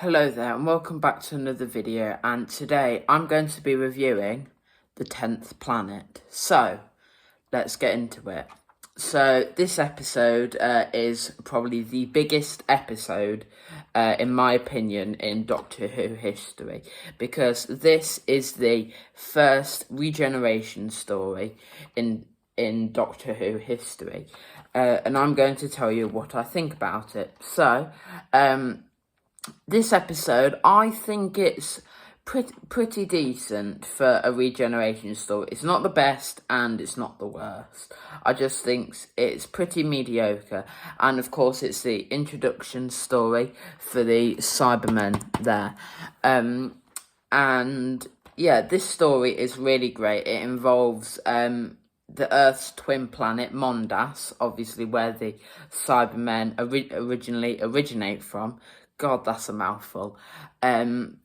Hello there and welcome back to another video, and today I'm going to be reviewing the 10th Planet. So let's get into it. So this episode is probably the biggest episode in my opinion in Doctor Who history, because this is the first regeneration story in Doctor Who history, and I'm going to tell you what I think about it. So this episode, I think it's pretty decent for a regeneration story. It's not the best and it's not the worst. I just think it's pretty mediocre. And of course, it's the introduction story for the Cybermen there. And yeah, this story is really great. It involves the Earth's twin planet, Mondas, obviously where the Cybermen originally originate from. God, that's a mouthful. And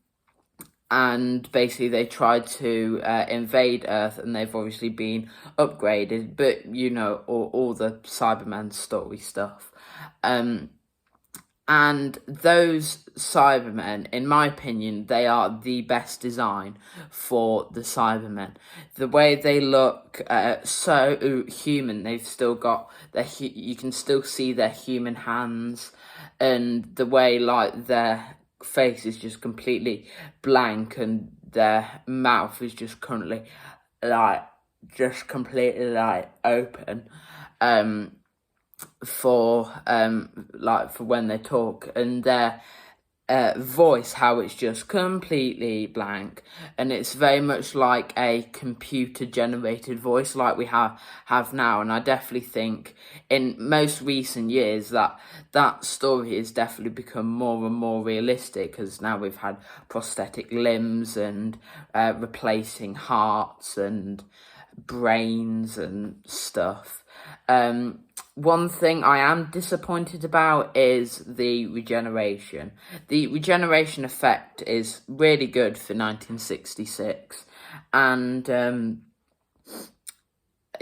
basically they tried to invade Earth, and they've obviously been upgraded, but you know, all the Cyberman story stuff. And those Cybermen, in my opinion, they are the best design for the Cybermen. The way they look so human, they've still got you can still see their human hands, and the way like their face is just completely blank and their mouth is just completely open for when they talk, and their voice, how it's just completely blank, and it's very much like a computer generated voice like we have now. And I definitely think in most recent years that story has definitely become more and more realistic, because now we've had prosthetic limbs and replacing hearts and brains and stuff. One thing I am disappointed about is the regeneration. The regeneration effect is really good for 1966, and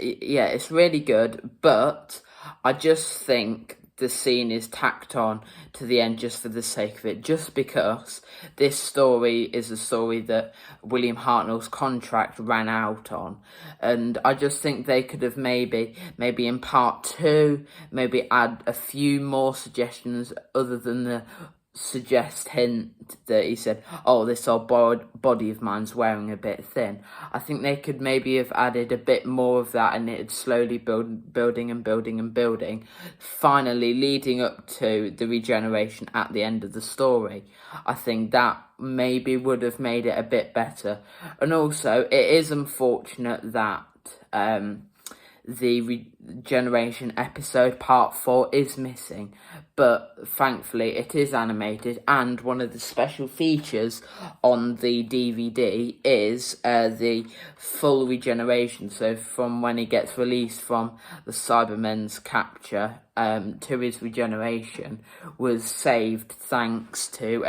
yeah, it's really good, but I just think the scene is tacked on to the end just for the sake of it, just because this story is a story that William Hartnell's contract ran out on, and I just think they could have maybe in part 2 maybe add a few more suggestions other than the hint that he said, oh, this old body of mine's wearing a bit thin. I think they could maybe have added a bit more of that, and it'd slowly building, finally leading up to the regeneration at the end of the story. I think that maybe would have made it a bit better. And also, it is unfortunate that the regeneration episode part 4 is missing, but thankfully it is animated, and one of the special features on the DVD is the full regeneration. So from when he gets released from the Cybermen's capture to his regeneration was saved thanks to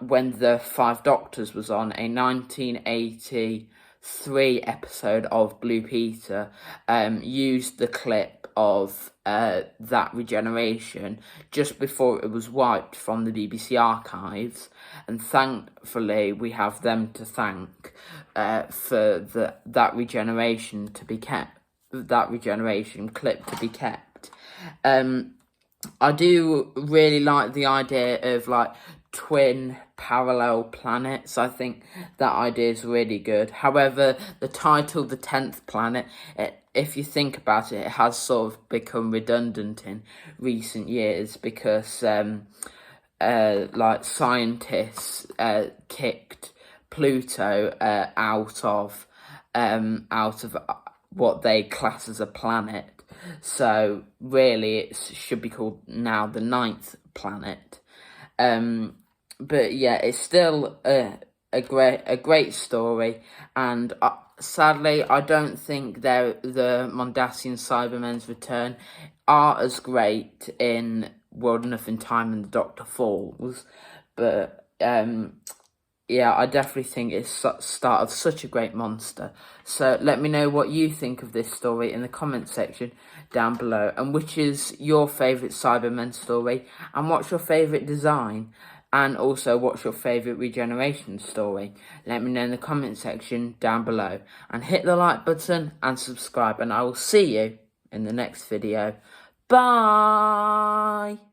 when the Five Doctors was on, a 1983 episode of Blue Peter used the clip of that regeneration just before it was wiped from the BBC archives, and thankfully we have them to thank for that regeneration to be kept, that regeneration clip to be kept. I do really like the idea of twin parallel planets. I think that idea is really good. However, the title, The 10th Planet, if you think about it, it has sort of become redundant in recent years, because scientists kicked Pluto out of what they class as a planet. So really it should be called now the 9th planet. But yeah, it's still a great story, and sadly I don't think the Mondasian Cybermen's return are as great in World Enough in Time and the Doctor Falls, but yeah, I definitely think it's the start of such a great monster. So let me know what you think of this story in the comment section down below, and which is your favourite Cybermen story, and what's your favourite design. And also, what's your favourite regeneration story? Let me know in the comment section down below. And hit the like button and subscribe. And I will see you in the next video. Bye!